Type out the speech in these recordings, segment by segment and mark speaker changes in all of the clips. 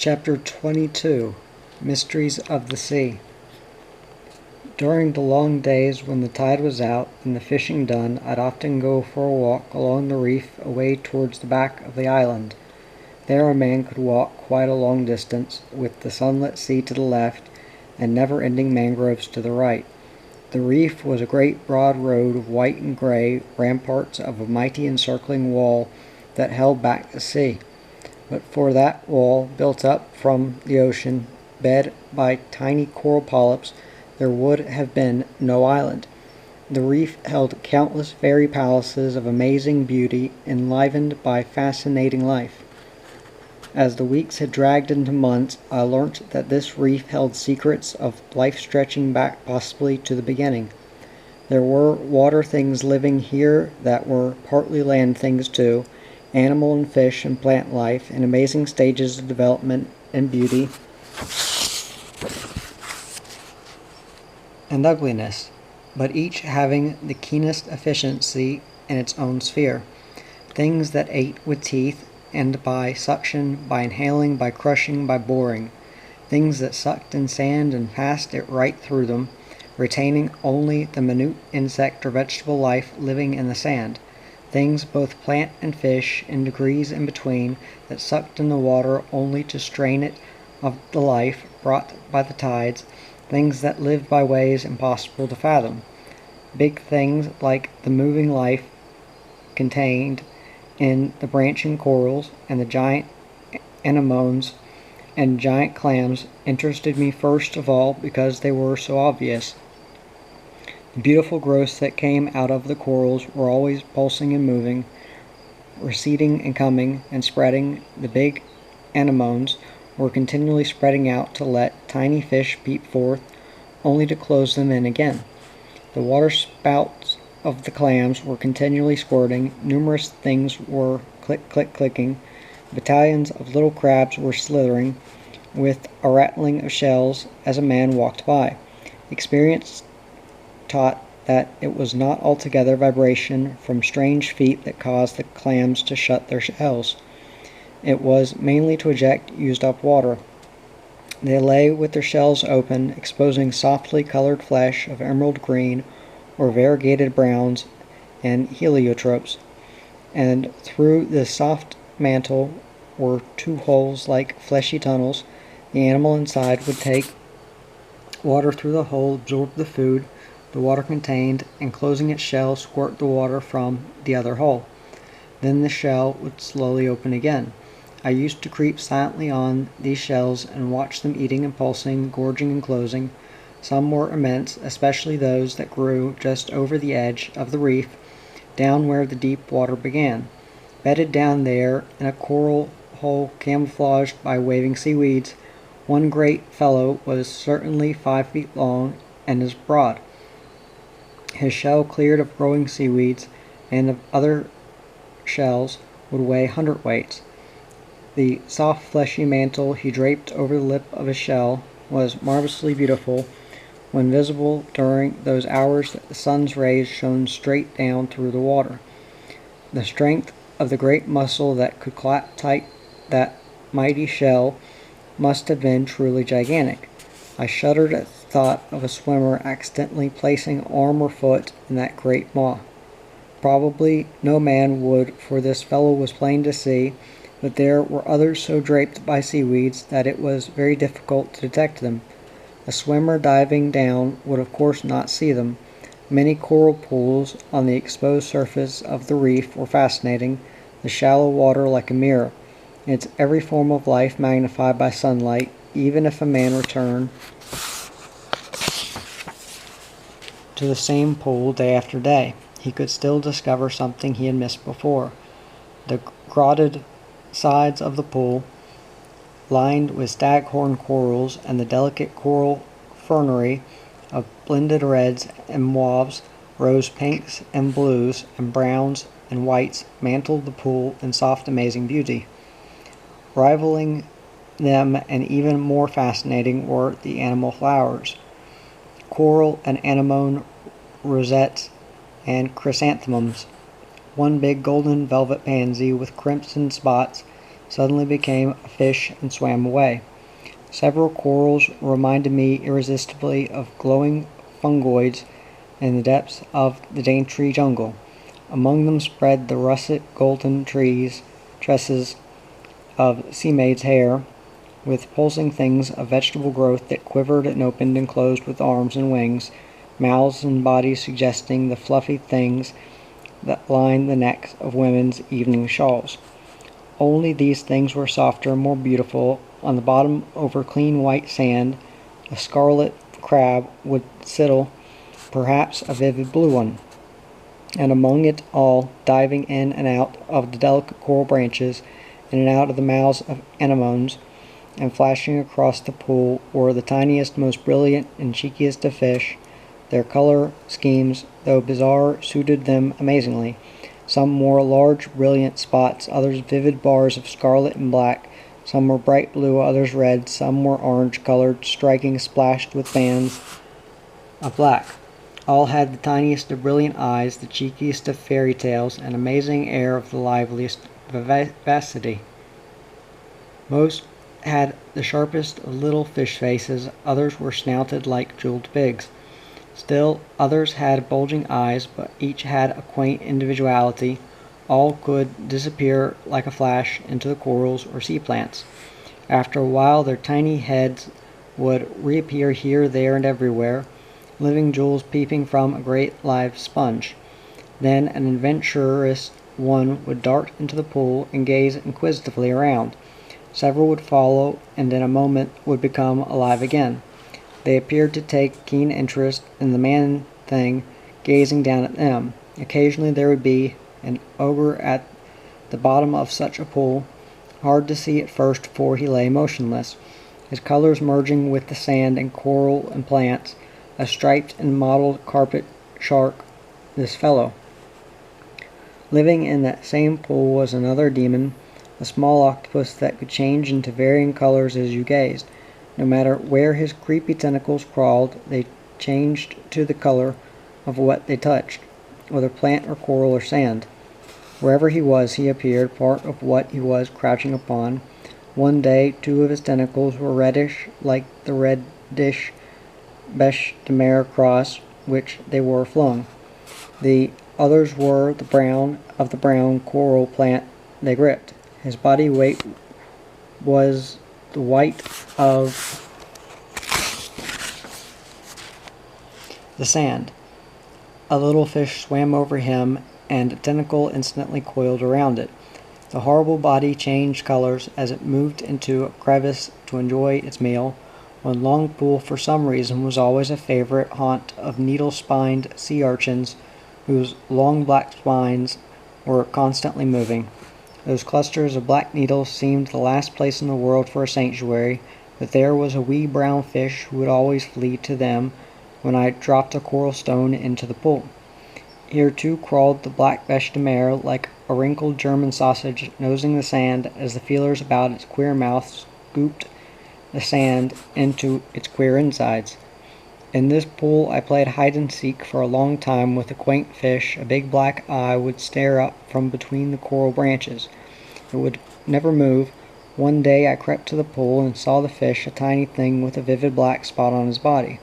Speaker 1: Chapter 22 Mysteries of the Sea. During the long days when the tide was out and the fishing done, I'd often go for a walk along the reef away towards the back of the island. There a man could walk quite a long distance, with the sunlit sea to the left and never-ending mangroves to the right. The reef was a great broad road of white and gray, ramparts of a mighty encircling wall that held back the sea. But for that wall, built up from the ocean bed by tiny coral polyps, there would have been no island. The reef held countless fairy palaces of amazing beauty, enlivened by fascinating life. As the weeks had dragged into months, I learnt that this reef held secrets of life stretching back possibly to the beginning. There were water things living here that were partly land things too, animal and fish and plant life in amazing stages of development and beauty and ugliness, but each having the keenest efficiency in its own sphere. Things that ate with teeth and by suction, by inhaling, by crushing, by boring. Things that sucked in sand and passed it right through them, retaining only the minute insect or vegetable life living in the sand. Things, both plant and fish, in degrees in between, that sucked in the water only to strain it of the life brought by the tides, things that lived by ways impossible to fathom. Big things like the moving life contained in the branching corals and the giant anemones and giant clams interested me first of all because they were so obvious. The beautiful growths that came out of the corals were always pulsing and moving, receding and coming and spreading. The big anemones were continually spreading out to let tiny fish peep forth, only to close them in again. The water spouts of the clams were continually squirting, numerous things were clicking, battalions of little crabs were slithering, with a rattling of shells as a man walked by. Experience taught that it was not altogether vibration from strange feet that caused the clams to shut their shells. It was mainly to eject used-up water. They lay with their shells open, exposing softly colored flesh of emerald green or variegated browns and heliotropes, and through this soft mantle were two holes like fleshy tunnels. The animal inside would take water through the hole, absorb the food the water contained, and closing its shell, squirt the water from the other hole. Then the shell would slowly open again. I used to creep silently on these shells and watch them eating and pulsing, gorging and closing. Some were immense, especially those that grew just over the edge of the reef, down where the deep water began. Bedded down there in a coral hole camouflaged by waving seaweeds, one great fellow was certainly 5 feet long and as broad. His shell, cleared of growing seaweeds and of other shells, would weigh hundredweights. The soft fleshy mantle he draped over the lip of his shell was marvelously beautiful when visible during those hours that the sun's rays shone straight down through the water. The strength of the great muscle that could clap tight that mighty shell must have been truly gigantic. I shuddered at the thought of a swimmer accidentally placing arm or foot in that great maw. Probably no man would, for this fellow was plain to see, but there were others so draped by seaweeds that it was very difficult to detect them. A swimmer diving down would of course not see them. Many coral pools on the exposed surface of the reef were fascinating, the shallow water like a mirror, its every form of life magnified by sunlight. Even if a man returned to the same pool day after day, he could still discover something he had missed before. The grotted sides of the pool, lined with staghorn corals and the delicate coral fernery of blended reds and mauves, rose pinks and blues and browns and whites, mantled the pool in soft amazing beauty. Rivaling them and even more fascinating were the animal flowers, coral and anemone rosettes and chrysanthemums. One big golden velvet pansy with crimson spots suddenly became a fish and swam away. Several corals reminded me irresistibly of glowing fungoids in the depths of the Daintree jungle. Among them spread the russet golden tresses of sea maid's hair, with pulsing things of vegetable growth that quivered and opened and closed with arms and wings, mouths and bodies suggesting the fluffy things that line the necks of women's evening shawls. Only these things were softer and more beautiful. On the bottom, over clean white sand, a scarlet crab would settle, perhaps a vivid blue one. And among it all, diving in and out of the delicate coral branches, in and out of the mouths of anemones, and flashing across the pool, were the tiniest, most brilliant, and cheekiest of fish. Their color schemes, though bizarre, suited them amazingly. Some wore large, brilliant spots, others vivid bars of scarlet and black. Some were bright blue, others red. Some were orange-colored, striking splashed with bands of black. All had the tiniest of brilliant eyes, the cheekiest of fairy tales, an amazing air of the liveliest vivacity. Most had the sharpest of little fish faces, others were snouted like jeweled pigs. Still others had bulging eyes, but each had a quaint individuality. All could disappear like a flash into the corals or sea plants. After a while their tiny heads would reappear here, there, and everywhere, living jewels peeping from a great live sponge. Then an adventurous one would dart into the pool and gaze inquisitively around. Several would follow, and in a moment would become alive again. They appeared to take keen interest in the man-thing gazing down at them. Occasionally there would be an ogre at the bottom of such a pool, hard to see at first, for he lay motionless, his colors merging with the sand and coral and plants, a striped and mottled carpet shark, this fellow. Living in that same pool was another demon, a small octopus that could change into varying colors as you gazed. No matter where his creepy tentacles crawled, they changed to the color of what they touched, whether plant or coral or sand. Wherever he was, he appeared, part of what he was crouching upon. One day, two of his tentacles were reddish, like the reddish bêche de mer cross which they wore flung. The others were the brown of the brown coral plant they gripped. His body weight was the white of the sand. A little fish swam over him, and a tentacle instantly coiled around it. The horrible body changed colors as it moved into a crevice to enjoy its meal. One long pool, for some reason, was always a favorite haunt of needle-spined sea urchins whose long black spines were constantly moving. Those clusters of black needles seemed the last place in the world for a sanctuary, but there was a wee brown fish who would always flee to them when I dropped a coral stone into the pool. Here too crawled the black bêche de mer, like a wrinkled German sausage, nosing the sand as the feelers about its queer mouth scooped the sand into its queer insides. In this pool I played hide-and-seek for a long time with a quaint fish. A big black eye would stare up from between the coral branches. It would never move. One day I crept to the pool and saw the fish, a tiny thing with a vivid black spot on his body.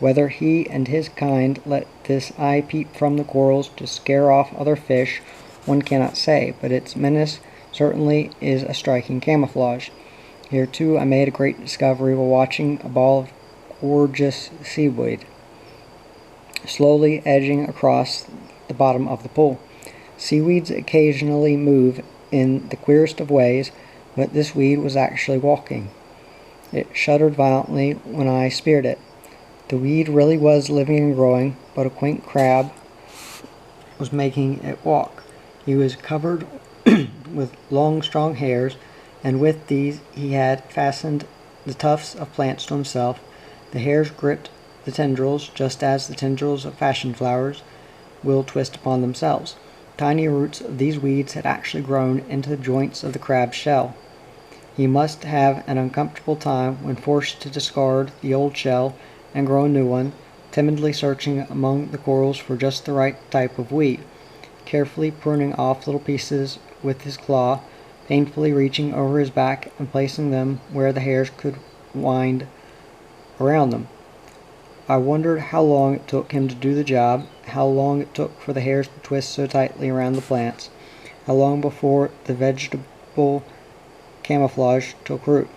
Speaker 1: Whether he and his kind let this eye peep from the corals to scare off other fish, one cannot say, but its menace certainly is a striking camouflage. Here too I made a great discovery while watching a ball of gorgeous seaweed slowly edging across the bottom of the pool. Seaweeds occasionally move in the queerest of ways, but this weed was actually walking. It shuddered violently when I speared it. The weed really was living and growing, but a quaint crab was making it walk. He was covered with long, strong hairs, and with these he had fastened the tufts of plants to himself. The hairs gripped the tendrils, just as the tendrils of passion flowers will twist upon themselves. Tiny roots of these weeds had actually grown into the joints of the crab's shell. He must have an uncomfortable time when forced to discard the old shell and grow a new one, timidly searching among the corals for just the right type of weed, carefully pruning off little pieces with his claw, painfully reaching over his back and placing them where the hairs could wind around them. I wondered how long it took him to do the job, how long it took for the hairs to twist so tightly around the plants, how long before the vegetable camouflage took root.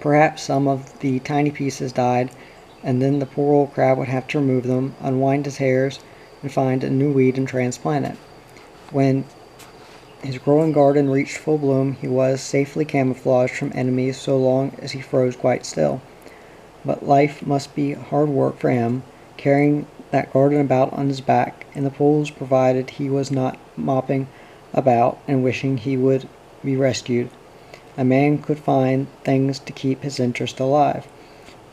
Speaker 1: Perhaps some of the tiny pieces died, and then the poor old crab would have to remove them, unwind his hairs, and find a new weed and transplant it. When his growing garden reached full bloom, he was safely camouflaged from enemies so long as he froze quite still. But life must be hard work for him, carrying that garden about on his back in the pools, provided he was not mopping about and wishing he would be rescued. A man could find things to keep his interest alive.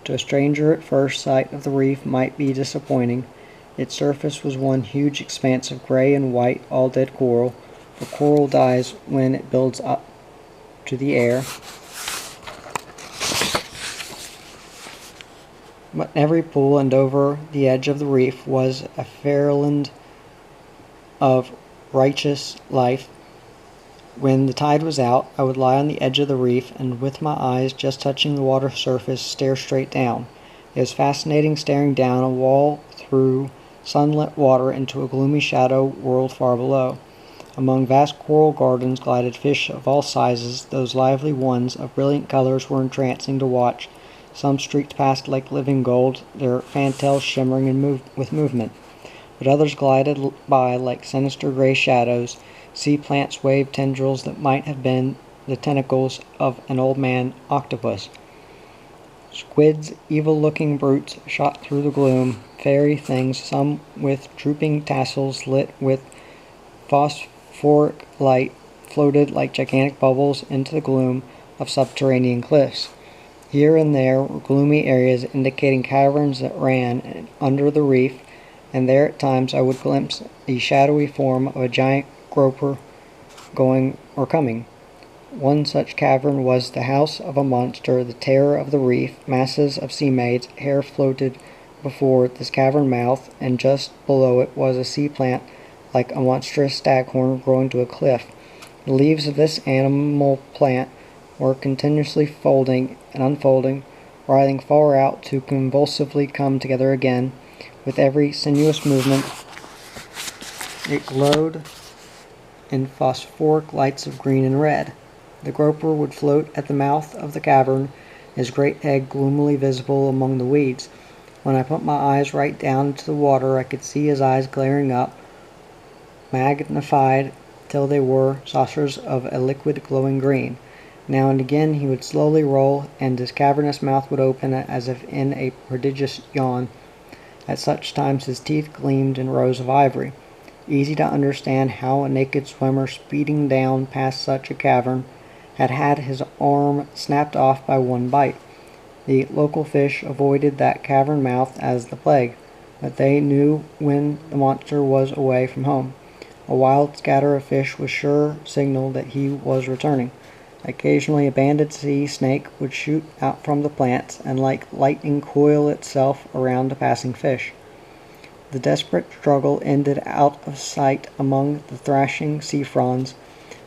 Speaker 1: To a stranger at first sight of the reef might be disappointing. Its surface was one huge expanse of gray and white all dead coral. The coral dies when it builds up to the air. But in every pool and over the edge of the reef was a fairyland of righteous life. When the tide was out, I would lie on the edge of the reef and with my eyes just touching the water surface stare straight down. It was fascinating staring down a wall through sunlit water into a gloomy shadow world far below. Among vast coral gardens glided fish of all sizes. Those lively ones of brilliant colors were entrancing to watch. Some streaked past like living gold, their fantails shimmering with movement. But others glided by like sinister gray shadows. Sea plants waved tendrils that might have been the tentacles of an old man octopus. Squids, evil-looking brutes, shot through the gloom. Fairy things, some with drooping tassels lit with phosphoric light, floated like gigantic bubbles into the gloom of subterranean cliffs. Here and there were gloomy areas indicating caverns that ran under the reef, and there at times I would glimpse the shadowy form of a giant groper going or coming. One such cavern was the house of a monster, the terror of the reef. Masses of sea maids' hair floated before this cavern mouth, and just below it was a sea plant like a monstrous staghorn growing to a cliff. The leaves of this animal plant were continuously folding and unfolding, writhing far out to convulsively come together again. With every sinuous movement, it glowed in phosphoric lights of green and red. The groper would float at the mouth of the cavern, his great head gloomily visible among the weeds. When I put my eyes right down into the water, I could see his eyes glaring up, magnified till they were saucers of a liquid glowing green. Now and again he would slowly roll, and his cavernous mouth would open as if in a prodigious yawn. At such times his teeth gleamed in rows of ivory. Easy to understand how a naked swimmer speeding down past such a cavern had had his arm snapped off by one bite. The local fish avoided that cavern mouth as the plague, but they knew when the monster was away from home. A wild scatter of fish was sure signal that he was returning. Occasionally a banded sea snake would shoot out from the plants and like lightning coil itself around a passing fish. The desperate struggle ended out of sight among the thrashing sea fronds.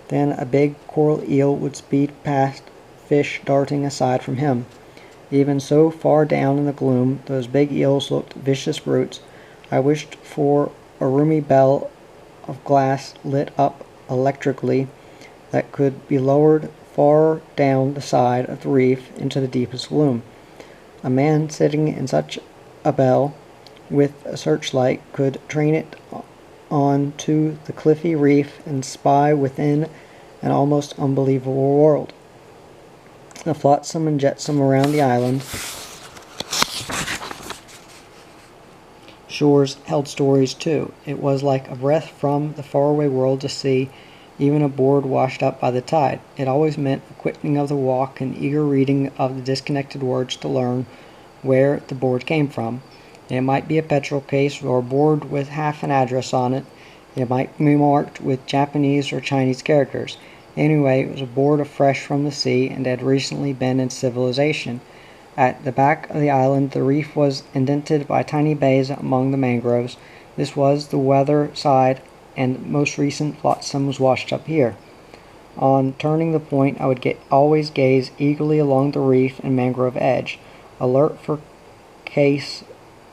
Speaker 1: Then a big coral eel would speed past, fish darting aside from him. Even so far down in the gloom, those big eels looked vicious brutes. I wished for a roomy bell of glass lit up electrically that could be lowered far down the side of the reef into the deepest gloom. A man sitting in such a bell with a searchlight could train it on to the cliffy reef and spy within an almost unbelievable world. The flotsam and jetsam around the island shores held stories too. It was like a breath from the faraway world to see even a board washed up by the tide. It always meant a quickening of the walk and eager reading of the disconnected words to learn where the board came from. It might be a petrol case or a board with half an address on it. It might be marked with Japanese or Chinese characters. Anyway, it was a board fresh from the sea and had recently been in civilization. At the back of the island, the reef was indented by tiny bays among the mangroves. This was the weather side, and most recent flotsam was washed up here. On turning the point, I would always gaze eagerly along the reef and mangrove edge, alert for case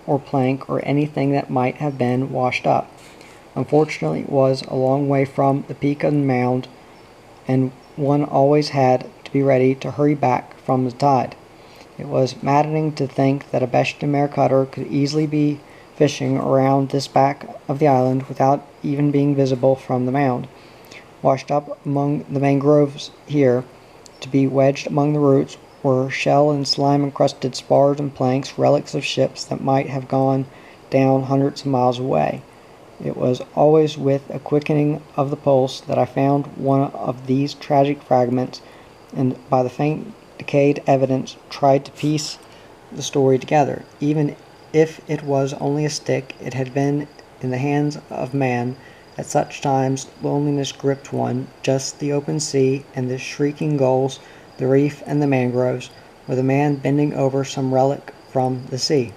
Speaker 1: or plank or anything that might have been washed up. Unfortunately, it was a long way from the peak of the mound, and one always had to be ready to hurry back from the tide. It was maddening to think that a bêche de mer cutter could easily be fishing around this back of the island without even being visible from the mound. Washed up among the mangroves here, to be wedged among the roots, were shell and slime-encrusted spars and planks, relics of ships that might have gone down hundreds of miles away. It was always with a quickening of the pulse that I found one of these tragic fragments, and by the faint decayed evidence tried to piece the story together. Even if it was only a stick, it had been in the hands of man. At such times loneliness gripped one, just the open sea and the shrieking gulls, the reef and the mangroves, with a man bending over some relic from the sea.